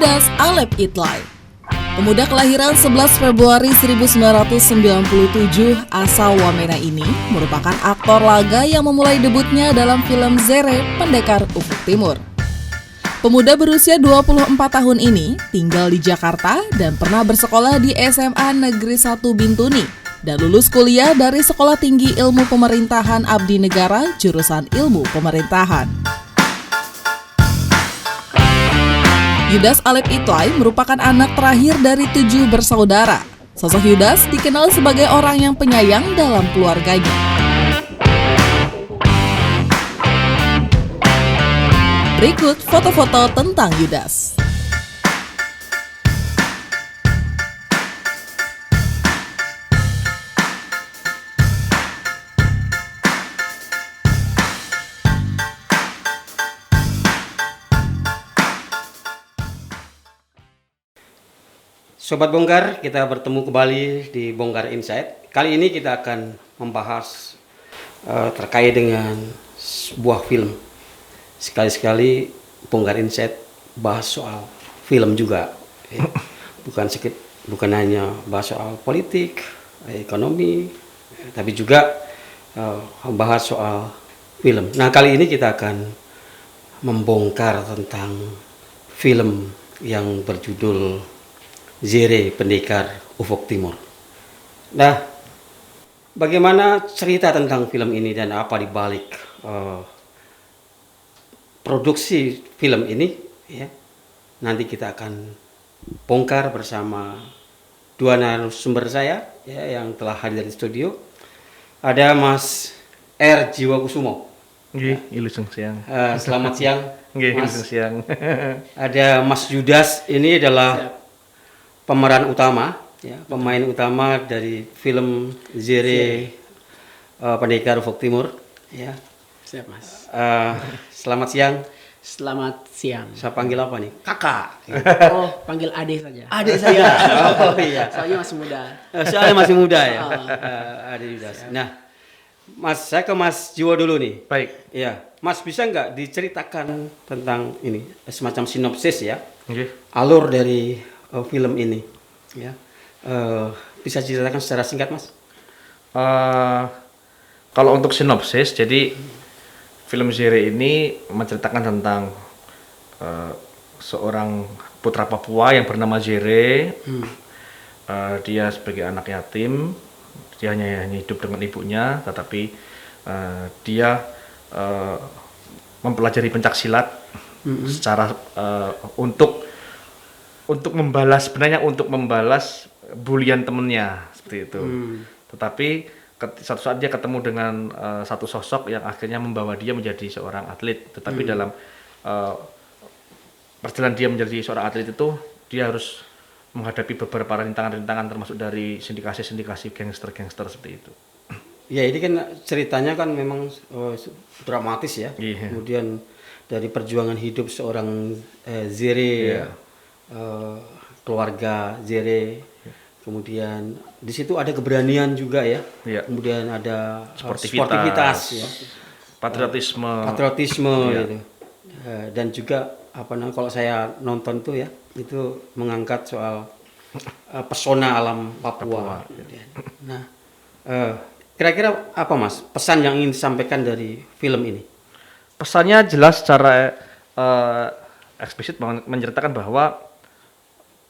Yudas Alep Itlay. Pemuda kelahiran 11 Februari 1997 asal Wamena ini merupakan aktor laga yang memulai debutnya dalam film Zere Pendekar Ufuk Timur. Pemuda berusia 24 tahun ini tinggal di Jakarta dan pernah bersekolah di SMA Negeri 1 Bintuni dan lulus kuliah dari Sekolah Tinggi Ilmu Pemerintahan Abdi Negara jurusan Ilmu Pemerintahan. Yudas Alep Itlay merupakan anak terakhir dari 7 bersaudara. Sosok Yudas dikenal sebagai orang yang penyayang dalam keluarganya. Berikut foto-foto tentang Yudas. Sobat Bongkar, kita bertemu kembali di Bongkar Insight. Kali ini kita akan membahas terkait dengan sebuah film. Sekali-sekali Bongkar Insight bahas soal film juga, ya. bukan hanya bahas soal politik, ekonomi, tapi juga membahas soal film. Nah, kali ini kita akan membongkar tentang film yang berjudul Zere Pendekar Ufuk Timur. Nah, bagaimana cerita tentang film ini dan apa dibalik produksi film ini, ya, nanti kita akan bongkar bersama dua narasumber saya, ya, yang telah hadir di studio. Ada Mas R. Jiwakusumo. Siang. Selamat siang, Mas. Siang. Ada Mas Yudas, ini adalah pemeran utama, ya, pemain utama dari film Zere Pendekar Ufuk Timur, ya. Siap, Mas. Selamat siang. Selamat siang. Saya panggil apa nih? Kakak. Oh, panggil Ade saja. Ade saja. Oh iya. Soalnya masih muda. Soalnya masih muda ya. Ade Yudas. Nah, Mas, saya ke Mas Jiwo dulu nih. Baik. Ya, Mas bisa nggak diceritakan tentang ini semacam sinopsis, ya? Okay. Alur dari film ini, ya. Bisa diceritakan secara singkat, Mas? Kalau untuk sinopsis, jadi film Zere ini menceritakan tentang seorang putra Papua yang bernama Zere. Dia sebagai anak yatim, dia hanya hidup dengan ibunya, tetapi dia mempelajari pencaksilat secara untuk membalas bulian temennya seperti itu. Tetapi satu saat dia ketemu dengan satu sosok yang akhirnya membawa dia menjadi seorang atlet. Tetapi dalam perjalanan dia menjadi seorang atlet itu, dia harus menghadapi beberapa rintangan-rintangan termasuk dari sindikasi-sindikasi gangster-gangster seperti itu. Ya, ini kan ceritanya kan memang dramatis, ya. Yeah. Kemudian dari perjuangan hidup seorang Zere, Yeah. Keluarga Zere, kemudian di situ ada keberanian juga, ya. Yeah. Kemudian ada Sportivitas, ya. patriotisme, Yeah. Gitu. Dan juga kalau saya nonton tuh, ya, itu mengangkat soal pesona alam Papua. Nah, kira-kira apa, Mas, pesan yang ingin disampaikan dari film ini? Pesannya jelas secara eksplisit menceritakan bahwa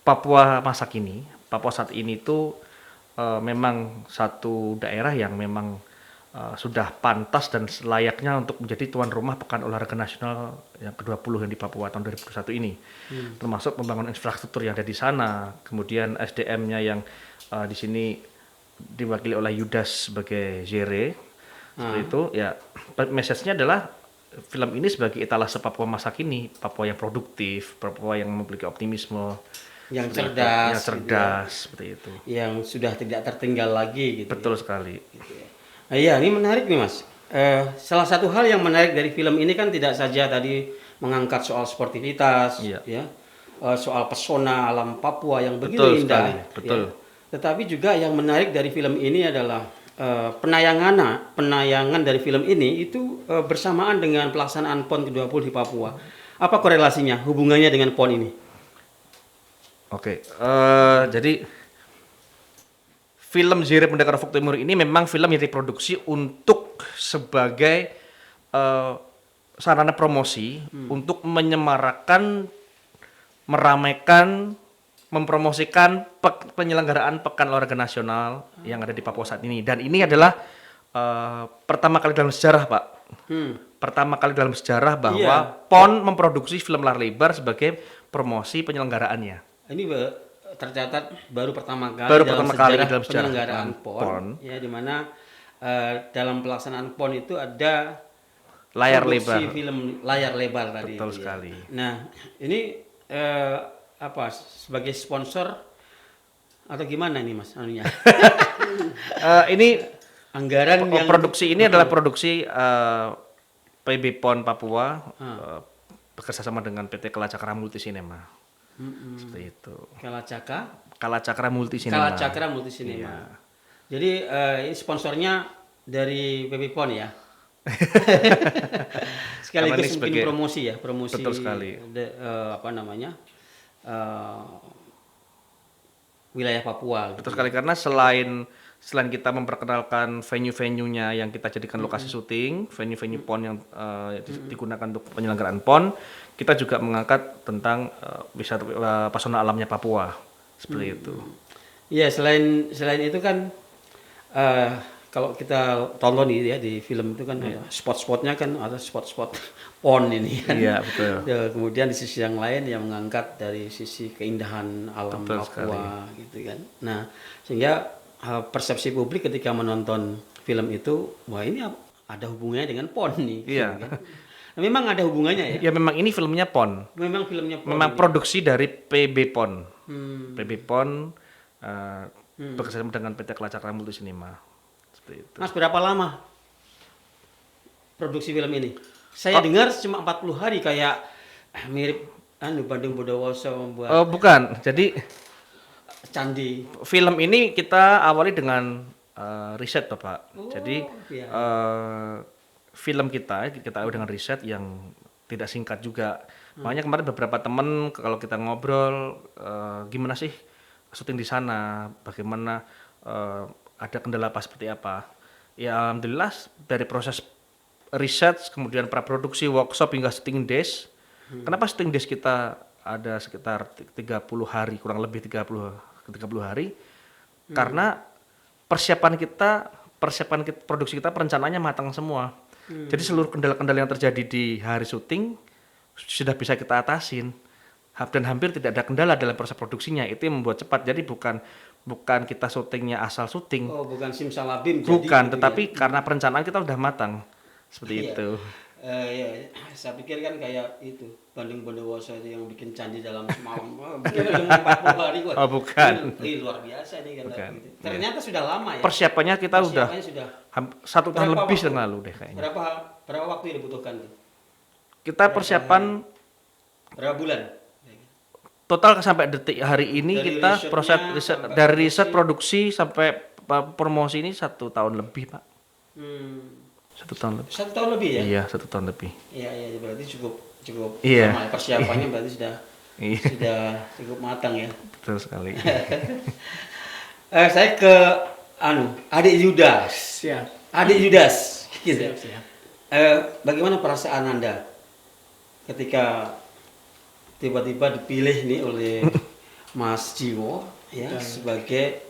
Papua saat ini itu memang satu daerah yang memang sudah pantas dan layaknya untuk menjadi tuan rumah Pekan Olahraga Nasional yang ke-20 yang di Papua tahun 2021 ini. Termasuk pembangunan infrastruktur yang ada di sana, kemudian SDM-nya yang di sini diwakili oleh Yudas sebagai Zere. Seperti itu, ya. Message-nya adalah film ini sebagai etalase Papua masa kini, Papua yang produktif, Papua yang memiliki optimisme, yang cerdas, gitu, ya. seperti itu. Yang sudah tidak tertinggal lagi, gitu. Betul sekali. Gitu, ya. Iya, ini menarik nih, Mas. Salah satu hal yang menarik dari film ini kan tidak saja tadi mengangkat soal sportivitas, Iya. ya, soal pesona alam Papua yang begitu indah, betul. Ya. Tetapi juga yang menarik dari film ini adalah penayangan dari film ini itu bersamaan dengan pelaksanaan PON ke-20 di Papua. Apa korelasinya, hubungannya dengan PON ini? Oke, jadi film Zere Pendekar Ufuk Timur ini memang film yang diproduksi untuk sebagai sarana promosi untuk menyemarakan, meramaikan, mempromosikan penyelenggaraan Pekan Olahraga Nasional yang ada di Papua saat ini. Dan ini adalah pertama kali dalam sejarah, Pak. Pertama kali dalam sejarah bahwa PON memproduksi film layar lebar sebagai promosi penyelenggaraannya. Ini tercatat baru pertama kali dalam sejarah penyelenggaraan PON, PON. ya, di mana dalam pelaksanaan PON itu ada Layar produksi lebar. film layar lebar tadi. Betul itu, ya. sekali. Nah, ini sebagai sponsor atau gimana nih Mas anunya? Ini Anggaran yang produksi ini adalah produksi PB PON Papua bekerja sama dengan PT Kalacakra Multisinema. Seperti itu. Kalacakra Multisinema. Kalacakra Multisinema. Iya. Jadi ini sponsornya dari PB PON ya. Sekaligus mungkin sebagai promosi ya, promosi. Betul sekali. Wilayah Papua. Betul sekali, karena selain kita memperkenalkan venue-venue-nya yang kita jadikan lokasi syuting, venue-venue PON yang digunakan untuk penyelenggaraan PON, kita juga mengangkat tentang wisata pesona alamnya Papua, seperti itu. Iya, selain itu kan kalau kita tonton ya di film itu kan ada spot-spotnya, kan ada spot-spot PON ini kan. Iya, betul. Ya, kemudian di sisi yang lain yang mengangkat dari sisi keindahan alam Betul Papua gitu kan. Nah, sehingga persepsi publik ketika menonton film itu, wah ini ada hubungannya dengan PON nih. Iya. Gitu kan. Nah, memang ada hubungannya ya. Ya memang ini filmnya PON. Memang filmnya PON. Memang ini. produksi dari PB PON. PB PON bekerjasama dengan PT Kalacakra Multisinema. Seperti itu. Mas, berapa lama produksi film ini? Saya dengar cuma 40 hari, kayak mirip Bandung Bondowoso membuat Bukan. Jadi candi. film ini kita awali dengan riset, Bapak. Jadi iya. film kita awali dengan riset yang tidak singkat juga. Makanya kemarin beberapa teman kalau kita ngobrol, gimana sih syuting di sana, bagaimana, ada kendala apa, seperti apa. Ya alhamdulillah dari proses riset, kemudian praproduksi, workshop hingga syuting days. Kenapa syuting days kita ada sekitar 30 hari, kurang lebih 30 hari? Karena persiapan produksi kita, perencanaannya matang semua. Jadi seluruh kendala-kendala yang terjadi di hari syuting sudah bisa kita atasin. Dan hampir tidak ada kendala dalam proses produksinya. Itu yang membuat cepat. Jadi bukan kita syutingnya asal syuting. Oh, bukan simsalabim. Bukan, jadi, tetapi gitu ya. karena perencanaan kita udah matang. Seperti Iya. itu. Ya, saya pikir kan kayak itu Bandung Bondowoso itu yang bikin candi dalam semalam. Bikin cuma 40 hari kok. Oh, bukan. Ini luar biasa nih kata Bukan. gitu. Ternyata sudah lama ya. Persiapannya kita udah sudah. 1 tahun Berapa lebih waktu? yang lalu deh kayaknya. Berapa waktu yang dibutuhkan tuh? Kita persiapan Berapa bulan? total sampai detik hari ini Dari kita risetnya proses riset, sampai dari riset produksi sampai promosi ini 1 tahun lebih, Pak. 1 tahun lebih. 1 tahun lebih ya? Iya, 1 tahun lebih. Iya, berarti cukup Iya. lama ya. Persiapannya berarti sudah Iya, cukup matang ya. betul sekali. Saya ke adik Yudas. Siap. Adik Yudas. Gitu. Siap. Bagaimana perasaan Anda ketika tiba-tiba dipilih nih oleh Mas Jiwo ya sebagai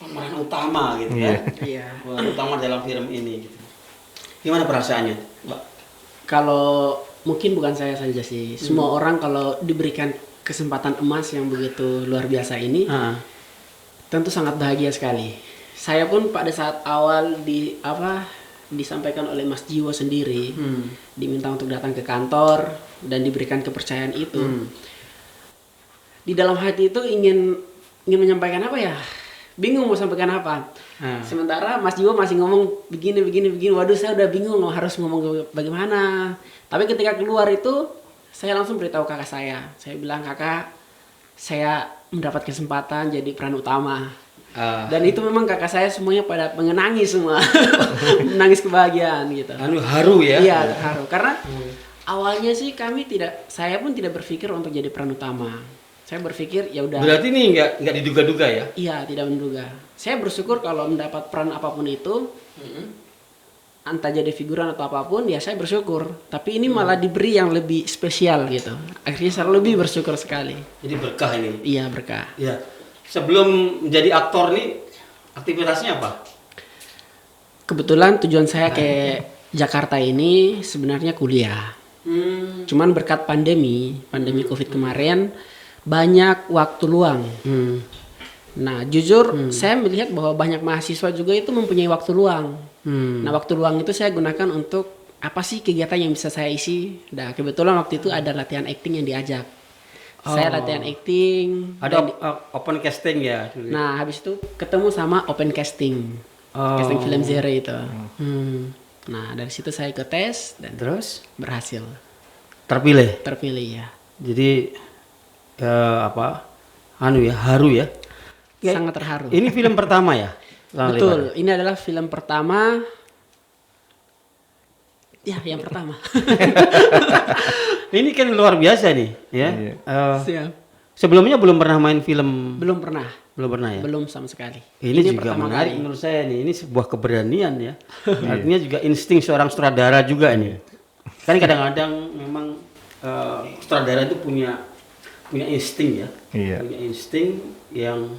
pemeran utama gitu kan? Iya. Pemeran utama dalam film ini gitu. Gimana perasaannya, Mbak? Kalau mungkin bukan saya saja sih, semua orang kalau diberikan kesempatan emas yang begitu luar biasa ini, tentu sangat bahagia sekali. Saya pun pada saat awal disampaikan oleh Mas Jiwo sendiri, diminta untuk datang ke kantor dan diberikan kepercayaan itu. Di dalam hati itu ingin menyampaikan apa ya? Bingung mau sampaikan apa. Sementara Mas Jiwo masih ngomong begini. Waduh, saya udah bingung harus ngomong bagaimana. Tapi ketika keluar itu, saya langsung beritahu kakak saya. Saya bilang, kakak, saya mendapat kesempatan jadi peran utama. Dan itu memang kakak saya semuanya pada menangis semua. Menangis kebahagiaan gitu. Haru ya? Iya, haru. Karena awalnya sih saya pun tidak berpikir untuk jadi peran utama. Saya berpikir ya udah. Berarti ini nggak diduga-duga ya? Iya, tidak menduga. Saya bersyukur kalau mendapat peran apapun itu, entah jadi figuran atau apapun, ya saya bersyukur. Tapi ini malah diberi yang lebih spesial gitu. Akhirnya saya lebih bersyukur sekali. Jadi berkah ini. Iya, berkah. Ya. Sebelum menjadi aktor nih, aktivitasnya apa? Kebetulan tujuan saya ke Jakarta ini sebenarnya kuliah. Cuman berkat pandemi COVID kemarin, banyak waktu luang. Nah, jujur saya melihat bahwa banyak mahasiswa juga itu mempunyai waktu luang. Nah, waktu luang itu saya gunakan untuk apa sih kegiatan yang bisa saya isi. Nah, kebetulan waktu itu ada latihan acting yang diajak. Saya latihan acting. Ada open casting ya? Nah, habis itu ketemu sama open casting. Casting film Zere itu. Nah, dari situ saya ikut tes dan Terus? berhasil. Terpilih ya. Jadi haru ya? Sangat terharu. Ini film pertama ya? Betul, ini adalah film pertama. Ya, yang pertama. Ini kan luar biasa nih, ya. Siap. Sebelumnya belum pernah main film. Belum pernah Ya. Belum sama sekali. Ini juga pertama menarik kali. menurut saya nih. Ini sebuah keberanian ya. Artinya juga insting seorang sutradara juga nih. Kan kadang-kadang memang sutradara itu punya insting ya. Punya insting yang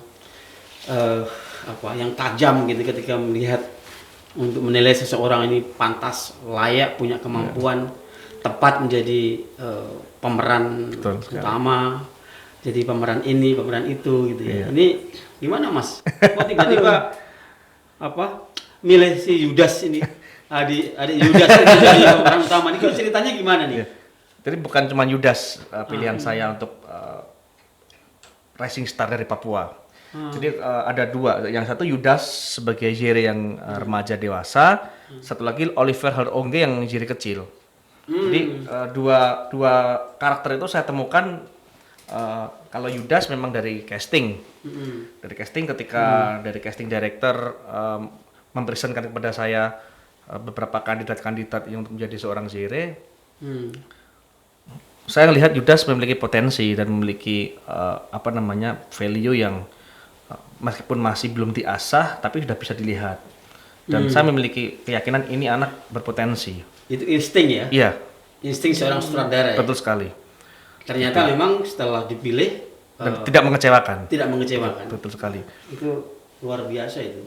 yang tajam gitu ketika melihat untuk menilai seseorang ini pantas, layak, punya kemampuan, tepat menjadi pemeran utama, jadi pemeran ini, pemeran itu gitu ya. Ini gimana Mas? Kok tiba-tiba milih si Yudas ini, adik Yudas ini jadi pemeran utama ini? Ceritanya gimana nih? Jadi bukan cuma Yudas pilihan saya untuk rising star dari Papua. Jadi ada dua, yang satu Yudas sebagai Zere yang remaja dewasa, satu lagi Oliver Harongge yang Zere kecil. Jadi dua karakter itu saya temukan kalau Yudas memang dari casting, ketika dari casting director mempresentkan kepada saya beberapa kandidat yang untuk menjadi seorang Zere. Saya melihat Yudas memiliki potensi dan memiliki value yang meskipun masih belum diasah tapi sudah bisa dilihat. Dan saya memiliki keyakinan ini anak berpotensi. Itu insting ya? Iya. Insting seorang sutradara ya? Betul sekali. Ternyata memang setelah dipilih Dan tidak mengecewakan. Tidak mengecewakan. Betul sekali. Itu luar biasa itu.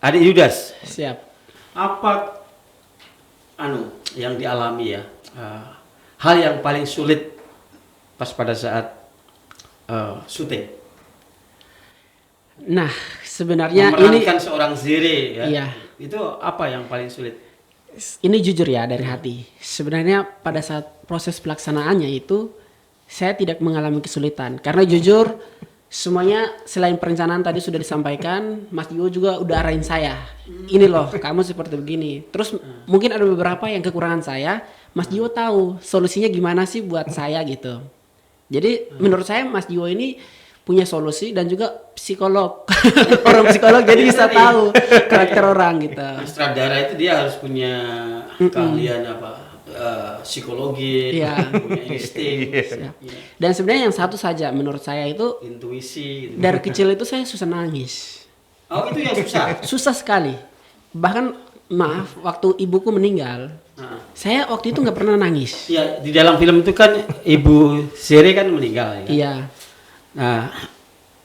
Adik Yudas. Siap. Apa yang dialami ya? Hal yang paling sulit pas pada saat syuting. Nah, sebenarnya memerankan seorang Zere ya. Iya. Itu apa yang paling sulit? Ini jujur ya dari hati. Sebenarnya pada saat proses pelaksanaannya itu saya tidak mengalami kesulitan karena jujur semuanya selain perencanaan tadi sudah disampaikan, Mas Dio juga udah arahin saya. Ini loh, kamu seperti begini. Terus mungkin ada beberapa yang kekurangan saya, Mas Dio tahu solusinya gimana sih buat saya gitu. Jadi menurut saya Mas Dio ini punya solusi dan juga psikolog. Orang psikolog jadi bisa tahu karakter orang gitu. Sutradara itu dia harus punya keahlian psikologi, punya insting. Dan sebenarnya yang satu saja menurut saya itu intuisi gitu. Dari kecil itu saya susah nangis. Oh, itu yang susah. Susah sekali. Bahkan maaf waktu ibuku meninggal, saya waktu itu nggak pernah nangis. Ya, di dalam film itu kan ibu Zere kan meninggal ya. Iya. Nah,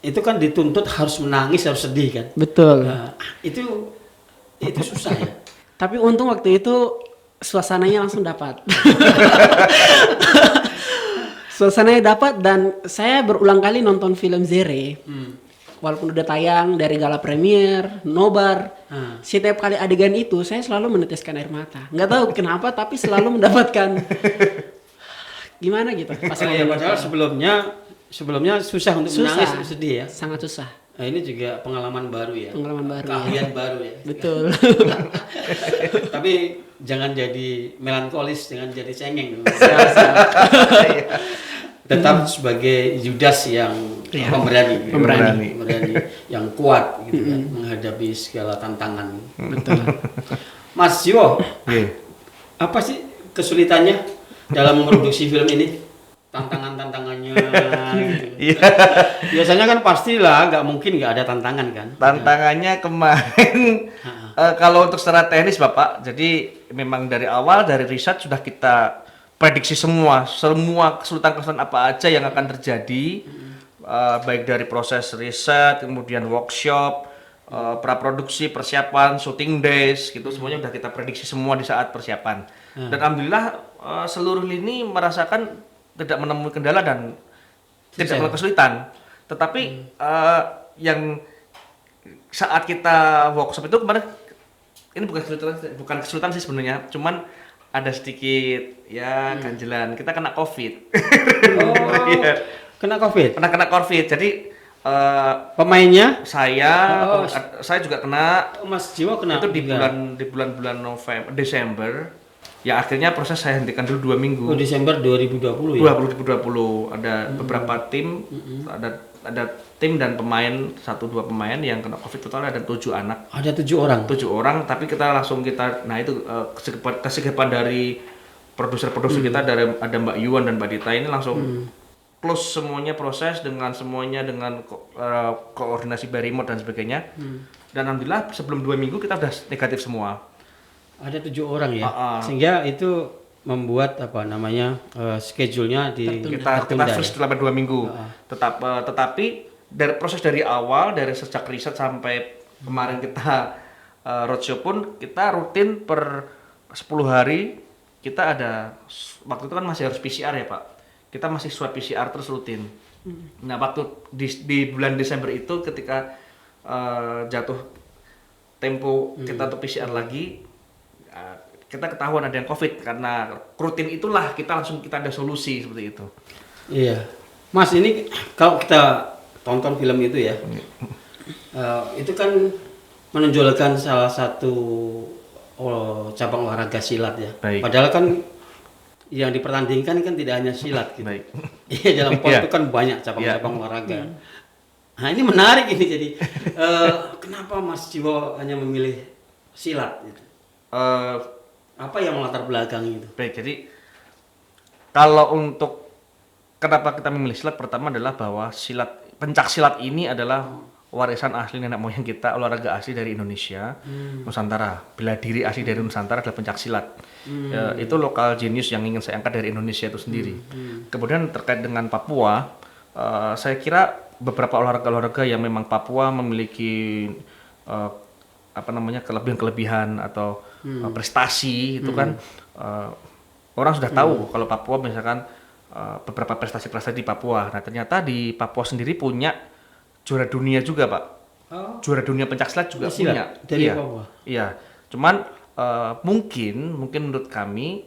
itu kan dituntut harus menangis, harus sedih kan. Betul. Nah, itu susah ya. Tapi untung waktu itu suasananya langsung dapat. Suasananya dapat dan saya berulang kali nonton film Zere. Walaupun udah tayang dari gala premier, nobar, setiap kali adegan itu saya selalu meneteskan air mata. Nggak tahu kenapa, tapi selalu mendapatkan gimana gitu. Padahal sebelumnya susah untuk menangis, untuk sedih ya. Sangat susah. Nah, ini juga pengalaman baru ya. Pengalaman baru. Keahlian baru ya. Betul. Tapi jangan jadi melankolis, jangan jadi cengeng. Tetap sebagai Yudas yang pemberani, yang kuat gitu kan, menghadapi segala tantangan. Betul. Mas Jo, apa sih kesulitannya dalam memproduksi film ini? Tantangan-tantangannya. Gitu. Iya. Biasanya kan pastilah nggak mungkin nggak ada tantangan kan. Tantangannya kemarin kalau untuk secara teknis Bapak, jadi memang dari awal dari riset sudah kita prediksi semua kesulitan-kesulitan apa aja yang akan terjadi, baik dari proses riset, kemudian workshop, praproduksi, persiapan, shooting days, gitu semuanya udah kita prediksi semua di saat persiapan. Dan alhamdulillah seluruh lini merasakan tidak menemui kendala dan tidak menemui kesulitan. Tetapi yang saat kita workshop itu kemarin ini bukan kesulitan sih sebenarnya, cuman ada sedikit ya ganjelan. Kita kena COVID. Oh, Iya. kena COVID. Kena COVID. Jadi Pemainnya saya juga kena. Mas Jiwo kena Itu di juga. bulan Desember. Ya akhirnya proses saya hentikan dulu 2 minggu. Oh, Desember 2020 ya. 2020 ada beberapa tim, ada tim dan pemain 1-2 pemain yang kena COVID, total ada 7 anak. Ada 7 orang. 7 orang, tapi kita nah itu kesigapan dari produser-produser kita, dari ada Mbak Yuan dan Mbak Dita ini langsung close semuanya proses dengan koordinasi by remote dan sebagainya. Dan alhamdulillah sebelum 2 minggu kita udah negatif semua. Ada 7 orang ya. Sehingga itu membuat schedule-nya Kita tertunda freeze selama 2 minggu. Tetapi dari awal, dari sejak riset sampai kemarin kita roadshow pun kita rutin per 10 hari kita ada, waktu itu kan masih harus PCR ya Pak. Kita masih swab PCR terus rutin. Nah waktu di bulan Desember itu ketika jatuh tempo kita untuk PCR lagi, kita ketahuan ada yang COVID. Karena rutin itulah kita ada solusi seperti itu. Iya, Mas, ini kalau kita tonton film itu ya, itu kan menonjolkan salah satu cabang olahraga silat ya. Baik. Padahal kan yang dipertandingkan kan tidak hanya silat gitu. Baik. Iya, dalam PON itu kan banyak cabang-cabang olahraga. Nah ini menarik ini jadi kenapa Mas Jiwo hanya memilih silat? Gitu? Apa yang melatar belakang itu? Baik, jadi kalau untuk kenapa kita memilih silat, pertama adalah bahwa pencak silat ini adalah warisan asli nenek moyang kita, olahraga asli dari Indonesia, Nusantara. Bela diri asli dari Nusantara adalah pencak silat. Itu lokal genius yang ingin saya angkat dari Indonesia itu sendiri. Kemudian terkait dengan Papua, saya kira beberapa olahraga-olahraga yang memang Papua memiliki kelebihan-kelebihan atau prestasi itu kan orang sudah tahu kalau Papua misalkan beberapa prestasi-prestasi di Papua. Nah ternyata di Papua sendiri punya juara dunia juga Pak. Juara dunia pencaksilat juga punya. Dari Iya. Papua. Iya. Cuman mungkin menurut kami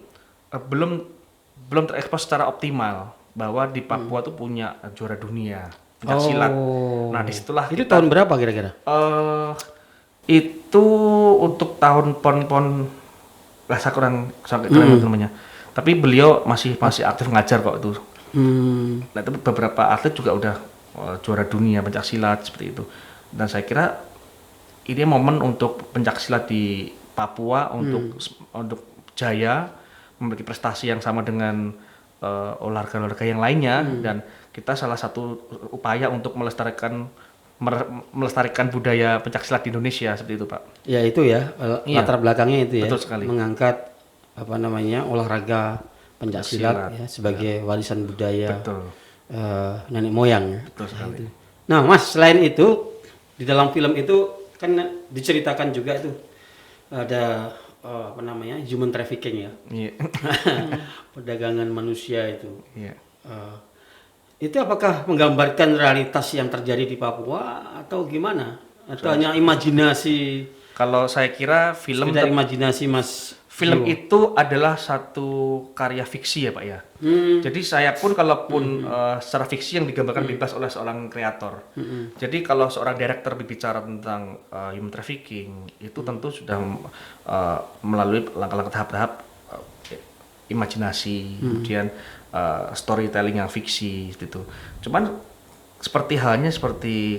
belum terekspos secara optimal bahwa di Papua tuh punya juara dunia pencaksilat. Nah disitulah itu tahun berapa kira-kira? Itu untuk tahun pon saya kurang namanya. Tapi beliau masih aktif ngajar kok itu. Nah itu beberapa atlet juga udah juara dunia pencaksilat seperti itu. Dan saya kira ini momen untuk pencaksilat di Papua untuk jaya, memiliki prestasi yang sama dengan olahraga-olahraga yang lainnya, dan kita salah satu upaya untuk melestarikan budaya pencaksilat di Indonesia seperti itu Pak. Ya itu ya latar belakangnya itu ya. Betul sekali. Mengangkat olahraga pencaksilat ya sebagai warisan budaya nenek moyang ya. Betul sekali. Nah Mas, selain itu di dalam film itu kan diceritakan juga itu ada human trafficking ya. Iya. Perdagangan manusia itu. Iya. Itu apakah menggambarkan realitas yang terjadi di Papua atau gimana? Atau hanya imajinasi? Kalau saya kira Sekedar imajinasi Mas film Jiwo? itu adalah satu karya fiksi ya Pak ya. Jadi saya pun kalaupun secara fiksi yang digambarkan bebas oleh seorang kreator. Jadi kalau seorang director berbicara tentang human trafficking itu tentu sudah melalui langkah-langkah tahap-tahap imajinasi, kemudian storytelling yang fiksi gitu. Cuman seperti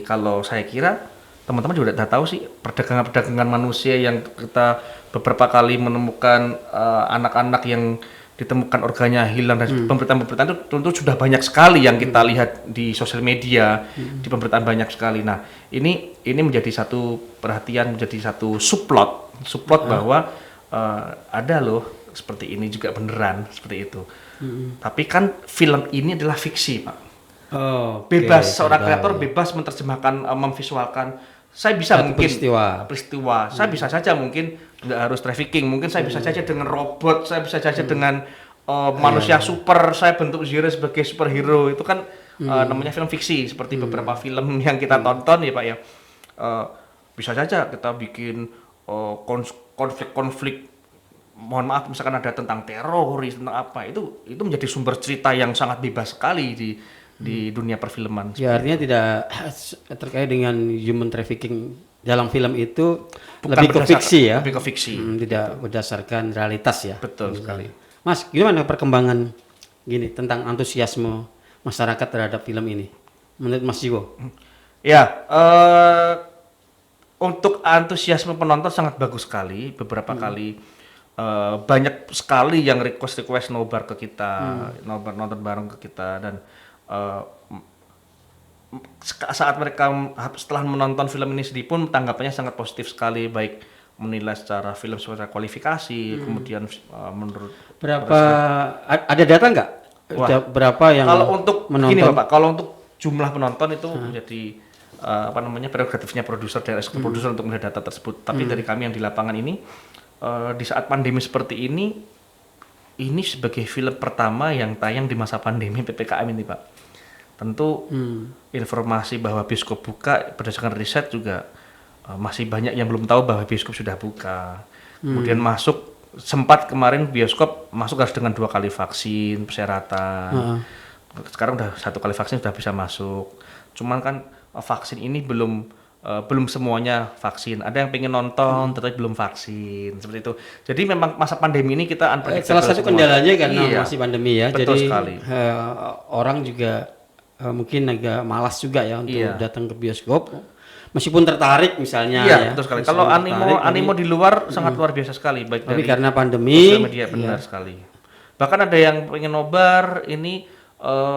kalau saya kira teman-teman juga udah tahu sih perdagangan manusia yang kita beberapa kali menemukan anak-anak yang ditemukan organnya hilang, dan pemberitaan-pemberitaan itu tentu sudah banyak sekali yang kita lihat di sosial media, di pemberitaan banyak sekali. Nah, ini menjadi satu perhatian, menjadi satu subplot bahwa ada loh seperti ini juga beneran seperti itu. Tapi kan film ini adalah fiksi, Pak. Oh, Bebas, seorang kreator bebas menerjemahkan, memvisualkan. Saya bisa satu mungkin peristiwa. Saya bisa saja mungkin nggak harus trafficking, mungkin saya bisa saja dengan robot, saya bisa saja dengan manusia super, saya bentuk Zero sebagai superhero. Itu kan namanya film fiksi, seperti beberapa film yang kita tonton ya Pak ya. Bisa saja kita bikin konflik-konflik, mohon maaf misalkan ada tentang teroris, tentang apa, itu menjadi sumber cerita yang sangat bebas sekali di dunia perfilman. Ya, artinya tidak terkait dengan human trafficking dalam film itu. Bukan lebih ke fiksi ya. Lebih ke fiksi. Tidak berdasarkan realitas ya. Betul sekali. Mas, gimana perkembangan gini tentang antusiasme masyarakat terhadap film ini menurut Mas Jiwo? Ya, untuk antusiasme penonton sangat bagus sekali. Beberapa kali banyak sekali yang request nobar ke kita, nobar nonton bareng ke kita, dan saat mereka setelah menonton film ini sendiri pun tanggapannya sangat positif sekali, baik menilai secara film secara kualifikasi, kemudian menurut ada data nggak? Berapa yang kalau untuk menonton? Gini Bapak, kalau untuk jumlah penonton itu menjadi prerogatifnya produser dan eksekutif produser untuk melihat data tersebut. Tapi dari kami yang di lapangan ini, di saat pandemi seperti ini sebagai film pertama yang tayang di masa pandemi PPKM ini Pak. Tentu informasi bahwa bioskop buka berdasarkan riset juga masih banyak yang belum tahu bahwa bioskop sudah buka. Kemudian sempat kemarin bioskop masuk harus dengan 2 kali vaksin persyaratan. Sekarang udah 1 kali vaksin sudah bisa masuk. Cuman kan vaksin ini belum semuanya vaksin. Ada yang pengen nonton tetapi belum vaksin, seperti itu. Jadi memang masa pandemi ini kita unpredictable. Salah satu kendalanya karena masih pandemi ya. Betul jadi sekali. Orang juga mungkin agak malas juga ya untuk datang ke bioskop. Meskipun tertarik misalnya ya. Betul sekali. Kalau animo di luar sangat luar biasa sekali, baik tapi dari karena pandemi sosial media, benar sekali. Bahkan ada yang pengen nobar, ini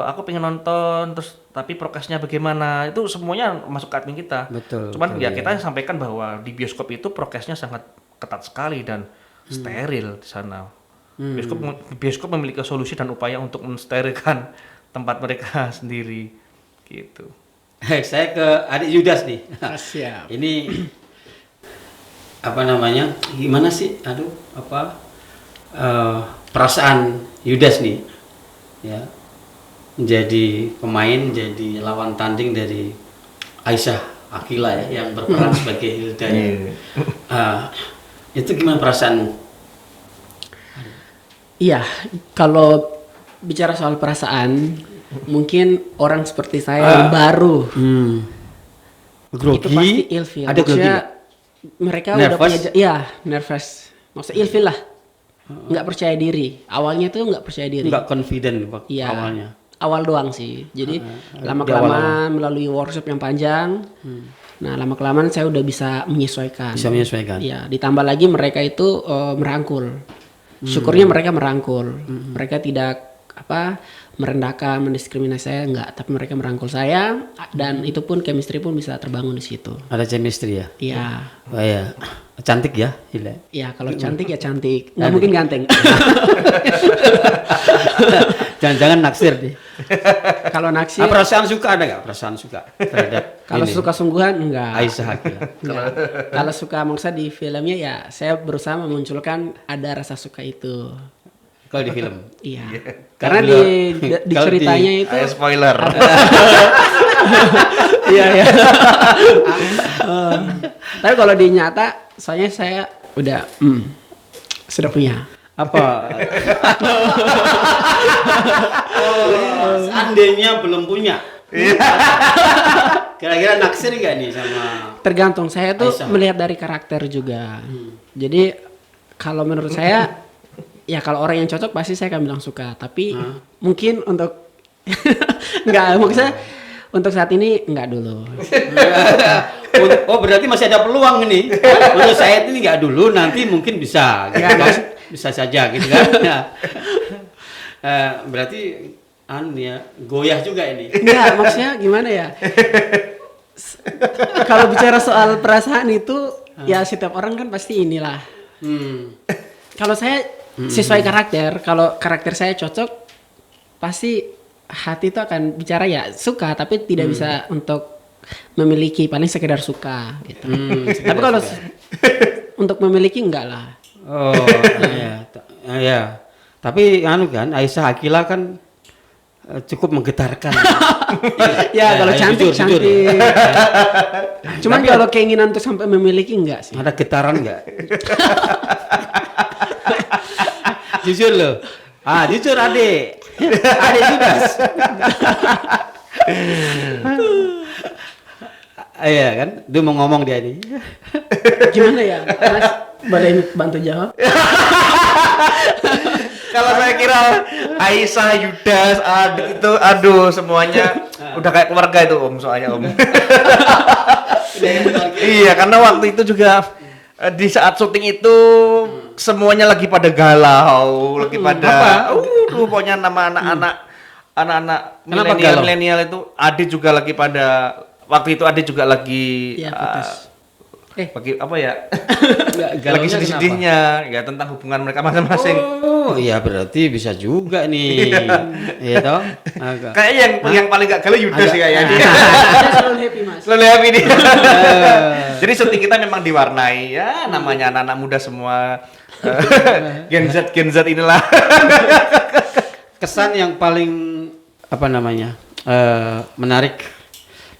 aku pengen nonton, terus tapi prokesnya bagaimana? Itu semuanya masuk ke admin kita. Betul. Cuman ya kita sampaikan bahwa di bioskop itu prokesnya sangat ketat sekali dan steril di sana. Bioskop memiliki solusi dan upaya untuk mensterilkan tempat mereka sendiri, gitu. Saya ke adik Yudas nih. Siap. Ini apa namanya? Gimana sih? Perasaan Yudas nih, ya, menjadi pemain, jadi lawan tanding dari Aisyah Akila ya, yang berperan sebagai Hilda. Itu gimana perasaanmu? Iya, kalau bicara soal perasaan, mungkin orang seperti saya yang baru Grogi, itu pasti ilfil. ada grogi Maksudnya, nggak? mereka Nervous? udah punya, nervous. Maksudnya ilfil lah, nggak percaya diri. Awalnya tuh nggak percaya diri. Nggak confident Iya, awalnya. awal doang sih. Jadi di lama-kelamaan melalui workshop yang panjang, nah lama-kelamaan saya udah bisa menyesuaikan. Bisa menyesuaikan. Iya, ditambah lagi mereka itu merangkul. Syukurnya mereka merangkul. Mereka tidak merendahkan, mendiskriminasi saya, enggak, tapi mereka merangkul saya, dan itu pun chemistry pun bisa terbangun di situ. Ada chemistry ya? Iya. Oh ya, cantik ya, Hilda. Iya, kalau cantik ya cantik, nggak mungkin ganteng. Jangan-jangan naksir deh. Kalau naksir, Perasaan suka ada nggak? Perasaan suka terhadap kalau ini? suka sungguhan enggak. Aisyah Akila. Enggak. Kalau suka maksudnya di filmnya ya saya berusaha memunculkan ada rasa suka itu. Kalau di film. Iya. Karena di Kalau ceritanya itu Spoiler. iya ya. Tapi kalau di nyata, soalnya saya udah sudah punya. Apa? Seandainya belum punya. Kira-kira naksir nggak nih sama? Tergantung, saya tuh Aisyah. melihat dari karakter juga. Jadi kalau menurut saya, ya kalau orang yang cocok pasti saya akan bilang suka. Tapi mungkin untuk nggak, maksudnya untuk saat ini nggak dulu. Oh, berarti masih ada peluang ini. Menurut saya ini nggak dulu, nanti mungkin bisa. Gitu kan? Bisa saja gitu kan. Ya. Berarti ya goyah juga ini. Enggak, maksudnya gimana ya? Kalau bicara soal perasaan itu, ya setiap orang kan pasti inilah. Kalau saya sesuai karakter, kalau karakter saya cocok, pasti hati itu akan bicara ya suka, tapi tidak bisa untuk memiliki, paling sekedar suka gitu. Tapi kalau untuk memiliki enggak lah. Oh, iya. Tapi kan Aisyah Akila kan cukup menggetarkan. Ya kalau cantik jujur. cantik. Cuman kalau keinginan untuk sampai memiliki enggak sih. Ada getaran nggak? Jujur loh. Jujur adik. Adik juga. Iya kan? Dia mau ngomong dia ini. Gimana ya? Mas, boleh bantu jawab? Kalau saya kira Aisyah, Yudas, itu aduh semuanya udah kayak keluarga itu Om, soalnya Om. Iya, karena waktu itu juga di saat syuting itu semuanya lagi pada galau, lagi pada pokoknya nama anak-anak milenial itu Adi juga lagi pada waktu itu Adi juga lagi Iya, putus. bagi apa ya? lagi galaunya sedih-sedihnya ya tentang hubungan mereka masing-masing. Oh, iya berarti bisa juga nih. Iya toh? Kayak yang paling gak galau Yudas sih kayaknya. Saya selalu happy Mas. Selalu happy nih. Jadi syuting kita memang diwarnai ya namanya anak-anak muda semua. Gen Z inilah. Kesan yang paling menarik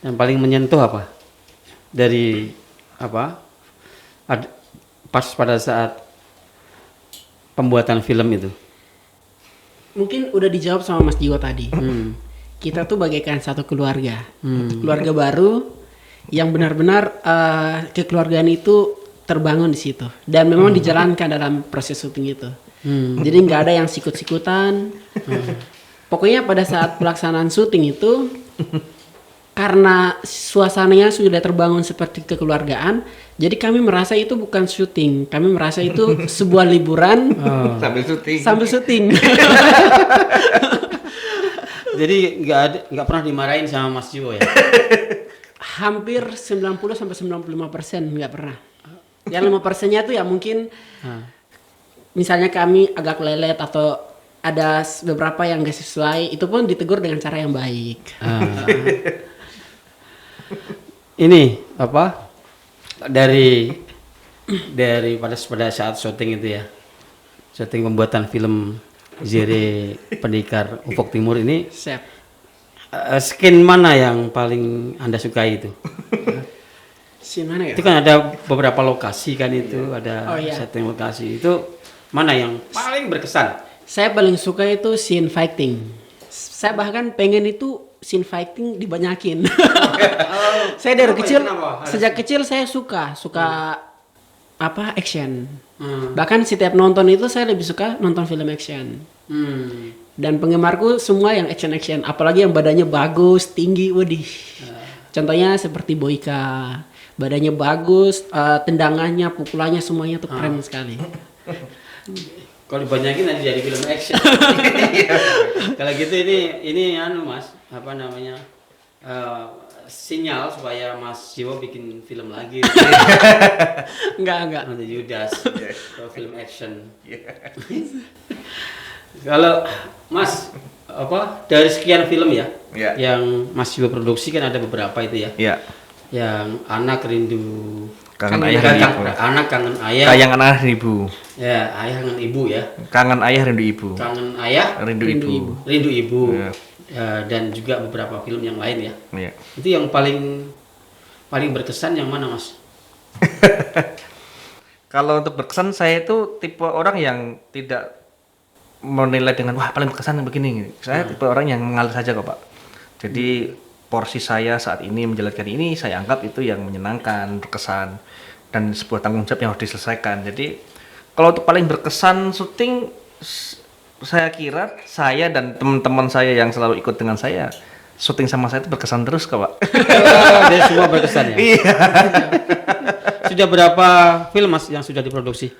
dan paling menyentuh apa? Dari pas pada saat pembuatan film itu? Mungkin udah dijawab sama Mas Jiwo tadi. Kita tuh bagaikan satu keluarga. Keluarga baru yang benar-benar kekeluargaan itu terbangun di situ dan memang dijalankan dalam proses syuting itu. Jadi nggak ada yang sikut-sikutan. Pokoknya pada saat pelaksanaan syuting itu karena suasananya sudah terbangun seperti kekeluargaan, jadi kami merasa itu bukan syuting, kami merasa itu sebuah liburan sambil syuting. Jadi nggak pernah dimarahin sama Mas Jiwo ya? Hampir 90-95% nggak pernah. Yang 5%-nya tuh ya mungkin misalnya kami agak lelet atau ada beberapa yang nggak sesuai, itu pun ditegur dengan cara yang baik. Ini dari pada saat syuting itu ya, syuting pembuatan film Zere Pendekar Ufuk Timur ini, Siap. skin mana yang paling Anda sukai itu? Si mana ya? Itu kan ada beberapa lokasi kan itu, ada Oh, iya. setting lokasi itu, mana yang paling berkesan? Saya paling suka itu scene fighting. Saya bahkan pengen itu scene fighting dibanyakin. Saya dari kecil, sejak kecil saya suka action. Bahkan setiap nonton itu saya lebih suka nonton film action. Dan penggemarku semua yang action, apalagi yang badannya bagus, tinggi, waduh. Contohnya seperti Boyka, badannya bagus, tendangannya, pukulannya semuanya tuh keren sekali. Kalau dibanyakin nanti jadi film action. Kalau gitu ini Mas, sinyal supaya Mas Jiwo bikin film lagi. Enggak. Nanti Yudas atau film action. Kalau Mas dari sekian film ya, yang Mas Jiwo produksi kan ada beberapa itu ya. Iya. Yang anak rindu Kangen ayah rindu ibu. Anak kangen ayah. Kayangan ayah ibu. Ya, ayah kangen ibu ya. Kangen ayah rindu ibu. Kangen ayah Rindu ibu. Rindu ibu. Ya. Dan juga beberapa film yang lain ya. Iya. Itu yang paling berkesan yang mana, Mas? Kalau untuk berkesan saya itu tipe orang yang tidak menilai dengan wah paling berkesan yang begini. Saya tipe orang yang mengalir saja kok, Pak. Jadi porsi saya saat ini menjalankan ini saya anggap itu yang menyenangkan, berkesan dan sebuah tanggung jawab yang harus diselesaikan. Jadi kalau untuk paling berkesan syuting saya kira saya dan teman-teman saya yang selalu ikut dengan saya syuting sama saya itu berkesan terus kok, Pak. Dia semua berkesan ya. Iya. Sudah berapa film Mas yang sudah diproduksi?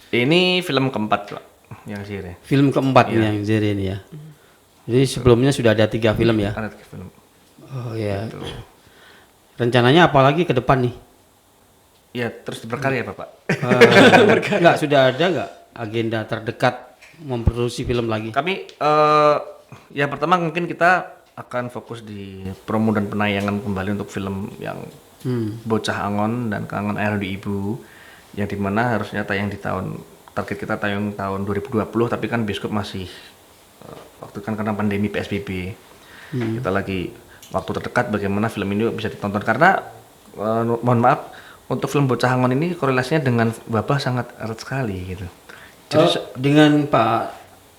Ini film keempat, Pak. Yang Zere. Film keempat nih yang Zere ini ya. Jadi sebelumnya sudah ada 3 film ya. Ada 3 film. Oh ya. Rencananya apa lagi ke depan nih? Ya, terus berkarya Bapak. Enggak, sudah ada nggak agenda terdekat memproduksi film lagi? Kami yang pertama mungkin kita akan fokus di promo dan penayangan kembali untuk film yang Bocah Angon dan Kangen Air di Ibu, yang dimana harusnya tayang di target kita tayang tahun 2020, tapi kan bioskop masih waktu kan karena pandemi PSBB. Kita lagi waktu terdekat bagaimana film ini bisa ditonton, karena mohon maaf untuk film Bocah Angon ini korelasinya dengan wabah sangat erat sekali gitu. Jadi Dengan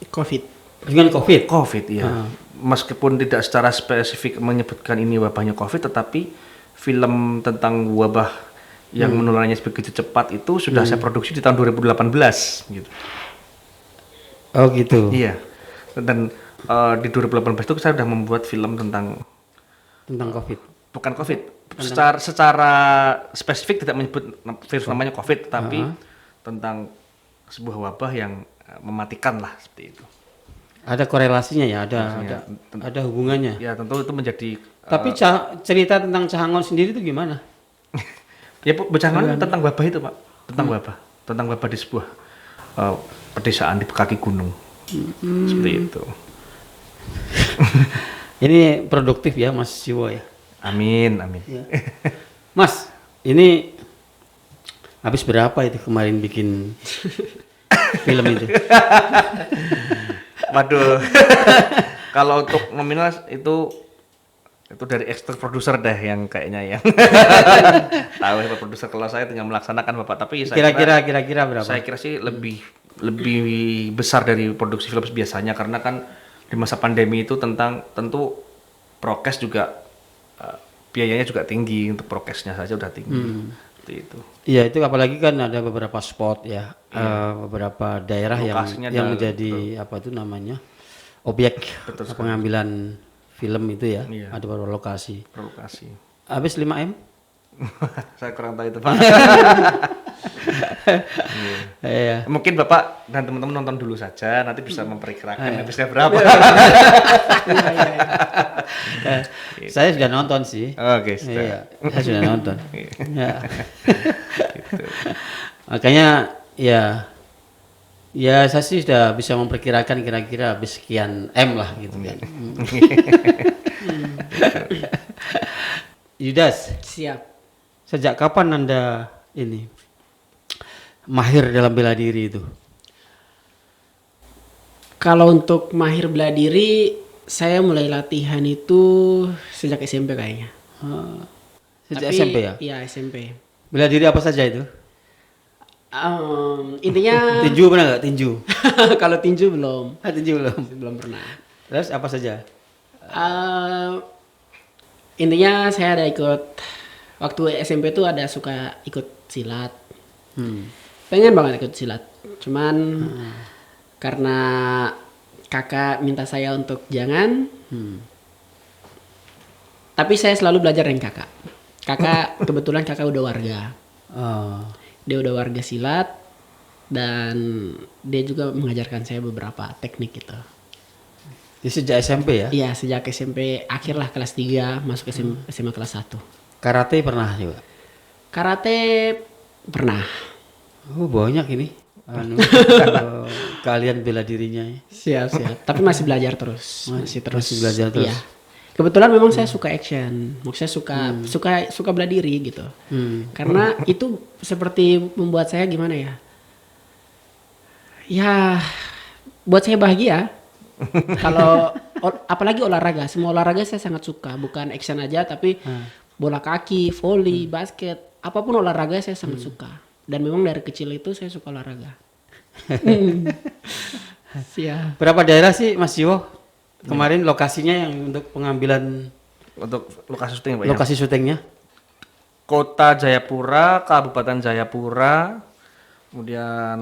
COVID. dengan COVID. COVID ya. Meskipun tidak secara spesifik menyebutkan ini wabahnya COVID, tetapi film tentang wabah yang menularnya begitu cepat itu sudah saya produksi di tahun 2018 gitu. Oh gitu. Iya. Dan di 2018 itu saya sudah membuat film tentang COVID. bukan COVID. Secara spesifik tidak menyebut virus namanya COVID, tapi tentang sebuah wabah yang mematikan lah seperti itu. Ada korelasinya ya, ada hubungannya. Ya tentu itu menjadi. Tapi cerita tentang Cahangon sendiri itu gimana? Ya Bocah Angon tentang wabah itu Pak, tentang wabah di sebuah pedesaan di kaki gunung, seperti itu. Ini produktif ya Mas Siwo ya. Amin. Ya. Mas, ini habis berapa itu kemarin bikin film itu? Waduh. Kalau untuk nominal itu dari ekstra produser deh yang kayaknya yang tahu ya produser. Kalau saya tinggal melaksanakan Bapak, tapi saya Kira-kira berapa? Saya kira sih lebih besar dari produksi film biasanya, karena kan di masa pandemi itu tentu prokes juga biayanya juga tinggi, untuk prokesnya saja udah tinggi. Seperti itu. Iya, itu apalagi kan ada beberapa spot ya, beberapa daerah yang menjadi apa itu namanya? Objek pengambilan film itu ya. Iya. Ada beberapa lokasi. Provokasi. Habis 5M? Saya kurang tahu itu Pak. Iya. Mungkin Bapak dan teman-teman nonton dulu saja, nanti bisa memperkirakan habisnya berapa. Saya sudah nonton sih. Oke, Iya, saya sudah nonton. Ya. Makanya ya saya sih sudah bisa memperkirakan kira-kira habis sekian M lah gitu kan. Yudas, Siap. sejak kapan Anda ini mahir dalam bela diri itu? Kalau untuk mahir bela diri, saya mulai latihan itu sejak SMP kayaknya. Sejak Tapi, SMP ya? Iya, SMP. Bela diri apa saja itu? Intinya Tinju pernah nggak? Tinju? kalau tinju belum, Tinju belum. belum pernah. Terus apa saja? Intinya saya ada ikut waktu SMP tuh ada suka ikut silat. Pengen banget ikut silat. Cuman karena kakak minta saya untuk jangan. Tapi saya selalu belajar dengan kakak. Kebetulan kakak udah warga. Oh. Dia udah warga silat dan dia juga mengajarkan saya beberapa teknik gitu. Jadi sejak SMP ya? Iya, sejak SMP akhir lah kelas 3 masuk SMA kelas 1. Karate pernah juga? Karate pernah. Oh banyak ini. Kalian bela dirinya ya. Siap. Tapi masih belajar terus. Masih belajar terus. Iya. Kebetulan memang saya suka action. Maksudnya suka bela diri gitu. Karena itu seperti membuat saya gimana ya? Ya buat saya bahagia. Kalau apalagi olahraga, semua olahraga saya sangat suka. Bukan action aja, tapi bola kaki, volley, basket, apapun olahraga saya sangat suka. Dan memang dari kecil itu saya suka olahraga. Siap. Berapa daerah sih Mas Jiwo? Kemarin lokasinya yang untuk pengambilan Untuk lokasi syuting Pak, lokasi syutingnya? Kota Jayapura, Kabupaten Jayapura, kemudian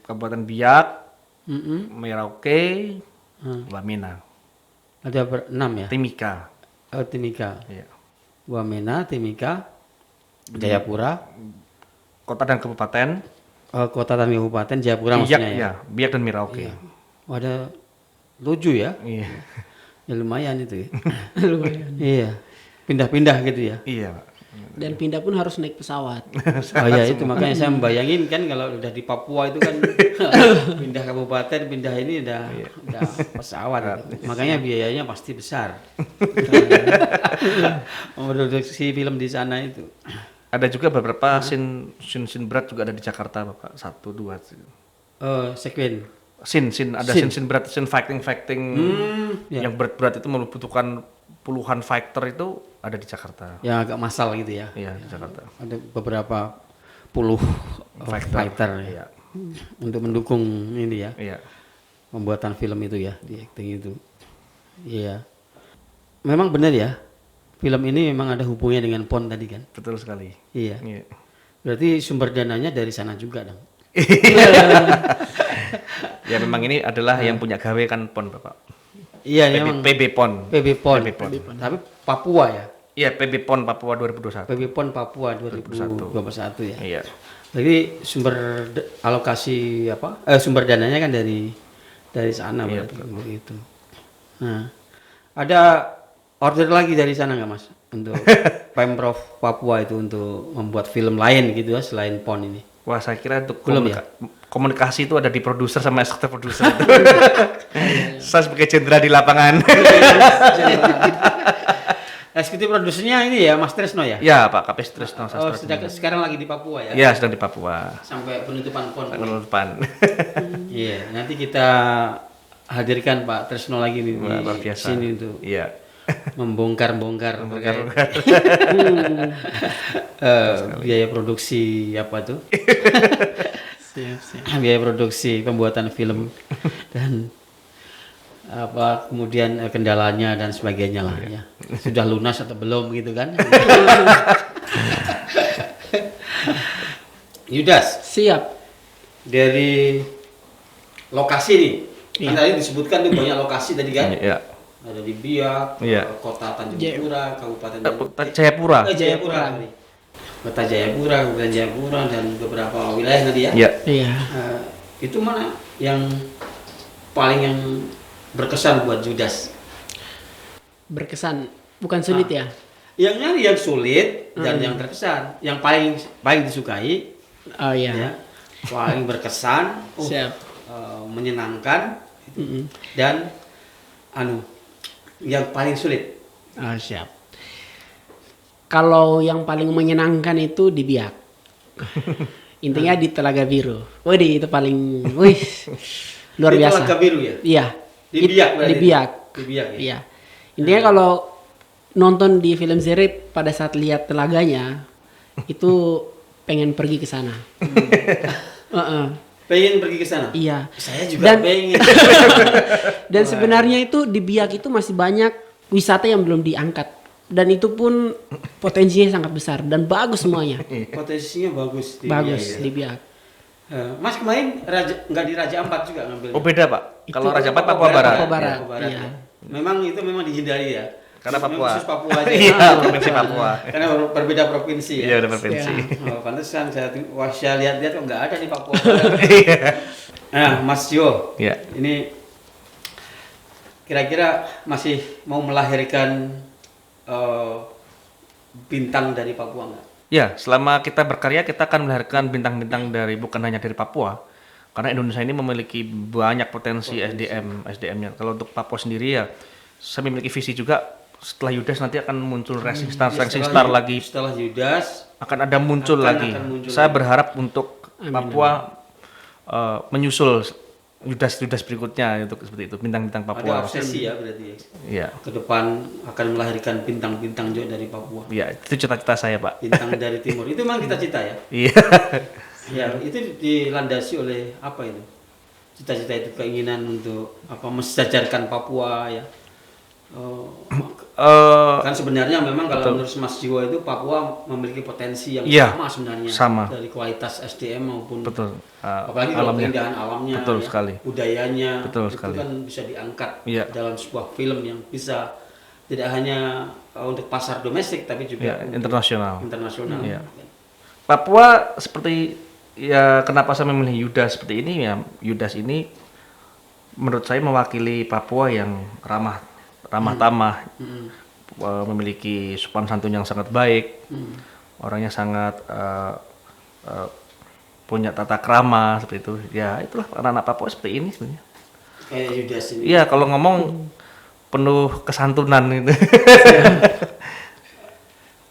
Kabupaten Biak, Merauke, Wamena, Ada 6 ya? Timika. Oh, Timika. Iya. Wamena, Timika, Jayapura. Kota dan kabupaten kota dan kabupaten Jayapura Biak, maksudnya ya. ya, Biak dan Merauke. Iya. Oh, ada 7 ya? Iya. Ya lumayan itu ya. Lumayan. Iya. Pindah-pindah gitu ya. Iya, Pak. Dan pindah pun harus naik pesawat. Oh ya itu makanya saya membayangin kan kalau udah di Papua itu kan pindah kabupaten, pindah ini udah pesawat. Makanya biayanya pasti besar. Memproduksi film di sana itu. Ada juga beberapa scene berat juga ada di Jakarta, Bapak. 1, 2. Sekuen. Ada Scene. scene berat, scene fighting Ya. yang berat-berat itu membutuhkan puluhan fighter itu ada di Jakarta. Yang agak massal gitu ya. Iya, di Jakarta. Ada beberapa puluh fighter Iya. untuk mendukung ini ya. Iya. Pembuatan film itu ya, di acting itu. Iya. Memang benar ya. Film ini memang ada hubungannya dengan PON tadi kan? Betul sekali. Iya. Iya. Berarti sumber dananya dari sana juga dong. Ya memang ini adalah yang punya gawe kan PON, Bapak. Iya, memang PB PON. PB PON. PB PON. Tapi Papua ya. Iya, PB PON Papua 2021. PB PON Papua 2021 ya. Iya. Jadi alokasi sumber dananya kan dari sana Iya, berarti begitu. Nah, ada order lagi dari sana nggak Mas untuk Pemprov Papua itu untuk membuat film lain gitu ya selain PON ini? Wah, saya kira untuk Belum ya? komunikasi itu ada di produser sama eksekutif produser. Saya sebagai jenderal di lapangan. Eksekutif produsernya ini ya Mas Tresno ya? Ya, Pak Kapes Tresno Oh, Sastra. sekarang lagi di Papua ya? Ya, sedang di Papua. Sampai penutupan PON. Depan. Iya, nanti kita hadirkan Pak Tresno lagi nih Wah, di luar biasa. sini untuk Iya. membongkar biaya produksi apa tuh? Siap. Biaya produksi pembuatan film dan apa kemudian kendalanya dan sebagainya lah ya. Sudah lunas atau belum gitu kan? Yudas, Siap. dari lokasi nih. Kan Iya. tadi disebutkan tuh banyak lokasi tadi kan? Iya. Ada di Biak, Iya. kota Tanjung Pura, Kabupaten Jayapura. Jayapura. Kota Jayapura, Kabupaten Jayapura dan beberapa wilayah tadi ya. Iya. Iya. Itu mana yang paling yang berkesan buat Judas? Berkesan. Bukan sulit ya? Yang sulit dan yang terkesan, yang paling disukai, Oh iya. ya, paling berkesan, Siap. menyenangkan Mm-mm. dan yang paling sulit. Oh, siap. Kalau yang paling menyenangkan itu di Biak. Intinya di Telaga Biru. Waduh, itu paling luar Itu biasa. Telaga Biru ya? Iya. Di Biak berarti? Di Biak. Di Biak ya? Iya. Intinya kalau nonton di film Zerip pada saat lihat telaganya itu pengen pergi ke sana. Pengen pergi ke sana? Iya. Saya juga pengen. Dan sebenarnya itu di Biak itu masih banyak wisata yang belum diangkat. Dan itu pun potensinya sangat besar dan bagus semuanya. Potensinya bagus di Bagus Biak, ya. di Biak. Mas kemarin nggak di Raja Ampat juga ngambil? Oh, beda, Pak. Itu Kalau Raja Ampat Papua Papua Barat. Papua Barat. Papua Barat, Iya. ya. Memang dihindari ya. Karena Papua. Khusus Papua aja. Iya, provinsi Papua. Karena berbeda provinsi ya. Iya, udah provinsi. Oh, pantesan saya lihat-lihat kok nggak ada di Papua. Iya. Nah, Mas Jo, Iya. ini kira-kira masih mau melahirkan bintang dari Papua nggak? Ya, selama kita berkarya kita akan melahirkan bintang-bintang dari bukan hanya dari Papua. Karena Indonesia ini memiliki banyak potensi SDM-nya. Kalau untuk Papua sendiri ya, saya memiliki visi juga setelah Yudas nanti akan muncul Rising Star lagi. Setelah Yudas Akan ada muncul lagi. akan muncul Saya lagi. berharap untuk Papua menyusul Yudas berikutnya untuk seperti itu, bintang-bintang ada Papua. obsesi ya berarti ya. Iya. Ke depan akan melahirkan bintang-bintang juga dari Papua. Iya, itu cita-cita saya, Pak. Bintang dari timur. Itu memang cita-cita ya. Iya. Ya, itu dilandasi oleh apa itu? Cita-cita itu keinginan untuk apa mensejajarkan Papua ya. Kan sebenarnya memang kalau menurut Mas Jiwo itu Papua memiliki potensi yang Iya, sama sebenarnya sama. dari kualitas SDM maupun Betul. apalagi kalau Alamnya. keindahan alamnya, Betul ya, sekali. budayanya, Betul itu sekali. kan bisa diangkat Iya. dalam sebuah film yang bisa tidak hanya untuk pasar domestik tapi juga Iya, untuk internasional. internasional. Iya. Papua seperti ya kenapa saya memilih Yudas seperti ini ya, Yudas ini menurut saya mewakili Papua yang ramah tamah, memiliki sopan santun yang sangat baik, orangnya sangat punya tata krama seperti itu. Ya itulah anak-anak Papua seperti ini sebenarnya. Kayak Yudas ini. Iya, kalau ngomong penuh kesantunan itu.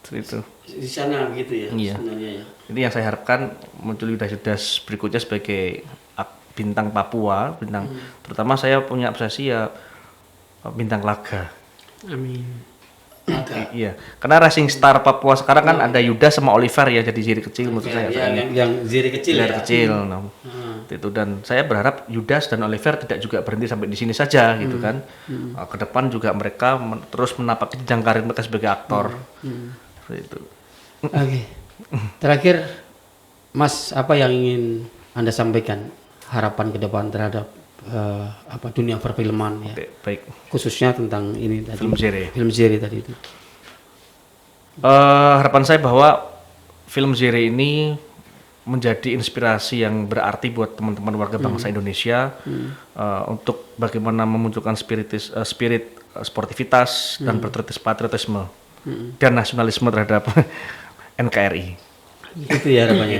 Seperti itu. Di sana gitu ya Iya. sebenarnya ya. Ini yang saya harapkan muncul Yudas berikutnya sebagai bintang Papua, terutama saya punya obsesi ya bintang laga. Amin. Iya, karena Racing Star Papua sekarang kan ada Yudas sama Oliver ya, jadi Ziri kecil menurut saya. Yang Ziri kecil Ziri ya. kecil, nah. Itu, dan saya berharap Yudas dan Oliver tidak juga berhenti sampai di sini saja gitu kan. Ke depan juga mereka terus menapaki jenjang karir mereka sebagai aktor. Seperti itu. Oke. Terakhir, Mas, apa yang ingin Anda sampaikan harapan ke depan terhadap dunia perfilman ya, Baik. khususnya tentang ini tadi, film Ziri tadi itu. Harapan saya bahwa film Ziri ini menjadi inspirasi yang berarti buat teman-teman warga bangsa Indonesia untuk bagaimana memunculkan spirit sportivitas dan patriotisme dan nasionalisme terhadap NKRI. Itu ya harapannya.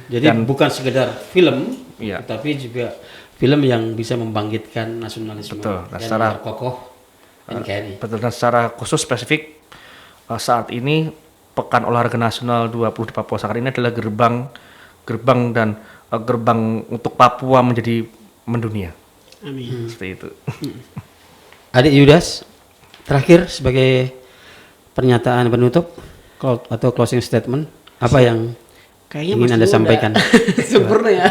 Jadi bukan sekedar film, Iya. tapi juga film yang bisa membangkitkan nasionalisme Betul. Nah, dan secara- kokoh NKRI. Betul, dan secara khusus spesifik saat ini Pekan Olahraga Nasional 20 di Papua Sakar ini adalah gerbang untuk Papua menjadi mendunia. Amin. Seperti itu. Adik Yudas, terakhir sebagai pernyataan penutup atau closing statement, apa yang Kayaknya ingin Mas Anda Dio sampaikan? udah sempurna ya.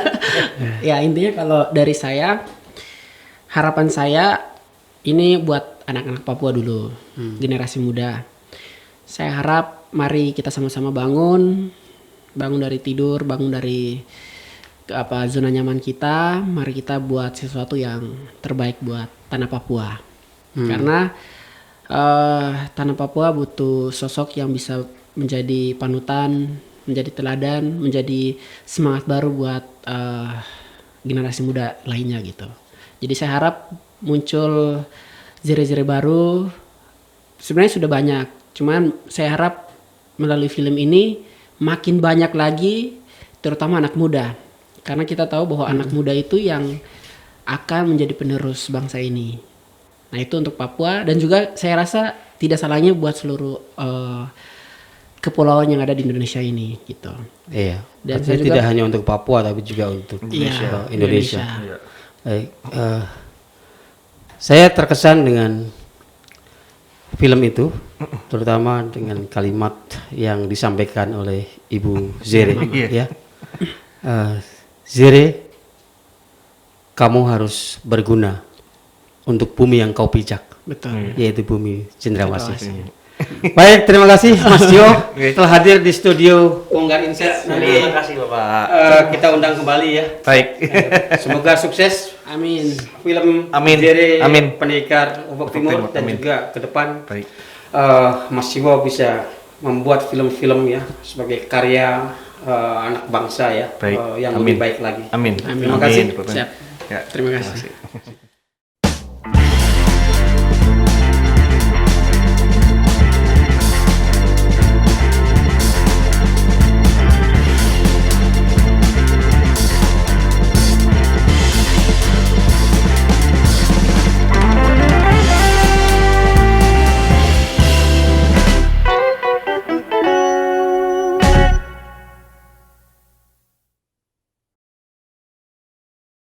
Ya intinya kalau dari saya, harapan saya ini buat anak-anak Papua dulu, generasi muda. Saya harap mari kita sama-sama bangun dari tidur, bangun dari zona nyaman kita. Mari kita buat sesuatu yang terbaik buat tanah Papua. Karena tanah Papua butuh sosok yang bisa menjadi panutan, menjadi teladan, menjadi semangat baru buat generasi muda lainnya gitu. Jadi saya harap muncul zire-zire baru. Sebenarnya sudah banyak, cuman saya harap melalui film ini makin banyak lagi, terutama anak muda. Karena kita tahu bahwa anak muda itu yang akan menjadi penerus bangsa ini. Nah itu untuk Papua, dan juga saya rasa tidak salahnya buat seluruh kepulauan yang ada di Indonesia ini gitu. Iya. Dan Artinya saya juga- tidak hanya untuk Papua tapi juga untuk Iya, Indonesia. Iya. Baik, saya terkesan dengan film itu, terutama dengan kalimat yang disampaikan oleh Ibu Zere. Ya, Zere, kamu harus berguna untuk bumi yang kau pijak, Betul. yaitu bumi Cendrawasih. Baik, terima kasih Mas Dio telah hadir di studio Bonggar Insight. Terima kasih Bapak. Kita undang kembali ya. Baik. Semoga sukses Amin. film Amin. Zere Amin. Pendekar Ufuk Timur, dan Amin. juga ke depan Baik. Mas Siwo bisa membuat film-film ya sebagai karya anak bangsa ya, Baik. yang Amin. lebih baik lagi. Amin. Terima kasih. Amin. Siap. Ya, Terima kasih.